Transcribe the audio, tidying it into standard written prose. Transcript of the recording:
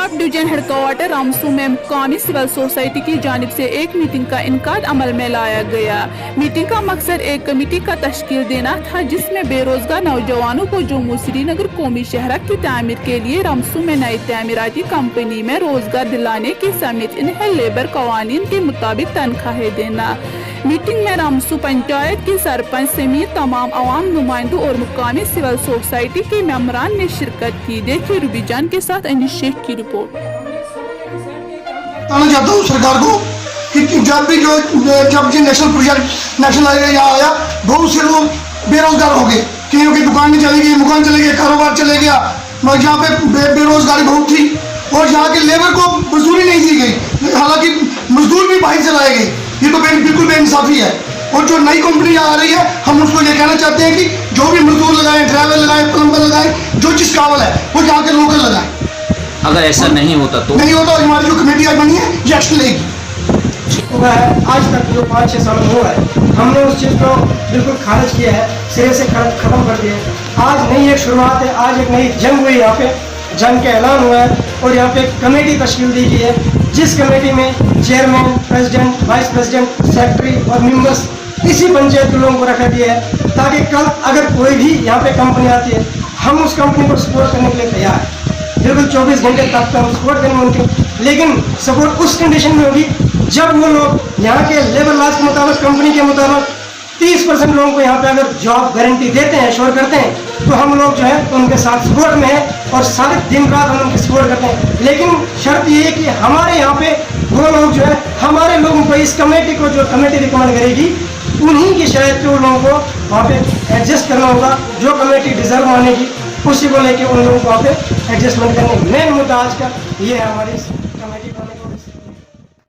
Sub division headquarter Ramsu में मुकामी civil society की जानिब से एक मीटिंग का इनकाद अमल में लाया गया। मीटिंग का मकसद एक कमेटी का तश्कील देना था जिसमें बेरोजगार नौजवानों को जम्मू श्रीनगर कौमी शहर की तामीर के लिए रामसू में नई तामीराती कंपनी में रोजगार दिलाने के समेत इन्हें लेबर कवानीन के मुताबिक तनख्वाहें देना। मीटिंग में रामसू पंचायत के सरपंच समेत तमाम अवाम नुमाइंदों और मुकामी सिविल सोसाइटी के मेंबरान ने शिरकत की। देखिए रुबीजान के साथ अनिश शेख की रिपोर्ट। कहना चाहता हूँ सरकार को कि जब ये नेशनल प्रोजेक्ट नेशनल हाईवे यहाँ आया, बहुत से लोग बेरोजगार हो गए, कईयों की दुकानें चली गई, मकान चले गए, कारोबार चले गया। यहाँ पे बेरोजगारी बहुत थी और यहाँ के लेबर को मजदूरी नहीं दी गई, हालांकि मजदूर भी बाहर से लाए गए। ये तो बिल्कुल बेइंसाफी है। और जो नई कंपनी आ रही है, हम उसको ये कहना चाहते हैं कि जो भी मजदूर लगाएं, ड्राइवर लगाएं, प्लम्बर लगाएं, जो जिस काबल है वो यहाँ के लोकल लगाएं। अगर ऐसा नहीं होता तो हमारी जो कमेटी आज बनी है ये एक्शन लेगी। आज तक जो 5-6 साल हुआ है, हमने उस चीज़ को बिल्कुल खारिज किया है, सिरे से खत्म कर दिया है। आज नई एक शुरुआत है, आज एक नई जंग हुई, यहाँ पे जंग का ऐलान हुआ है और यहाँ पे कमेटी तश्कील दी गई है, जिस कमेटी में chairman, president, vice president, secretary और मेंबर्स इसी पंचायत के लोगों को रखा दिया है, ताकि कल अगर कोई भी यहाँ पे कंपनी आती है, हम उस कंपनी को सपोर्ट करने के लिए तैयार हैं। बिल्कुल 24 घंटे तक हम सपोर्ट करेंगे उनके, लेकिन सपोर्ट उस कंडीशन में होगी जब वो लोग यहाँ के लेबर लॉज के मुताबिक, कंपनी के मुताबिक 30% लोगों को यहाँ पे अगर जॉब गारंटी देते हैं, श्योर करते हैं, तो हम लोग जो है उनके साथ सपोर्ट में है और सारे दिन रात हम उनकी सपोर्ट करते हैं। लेकिन शर्त ये है कि हमारे यहाँ पे वो लोग जो है, हमारे लोगों को इस कमेटी को, जो कमेटी रिकमेंड करेगी, उन्हीं की शायद पे उन लोगों को वहाँ पे एडजस्ट करना होगा। जो कमेटी डिजर्व मानेगी उसी को लेके उन लोगों को वहाँ पे एडजस्टमेंट करने। मेन मुद्दा आज का ये है हमारी कमेटी बनाने का।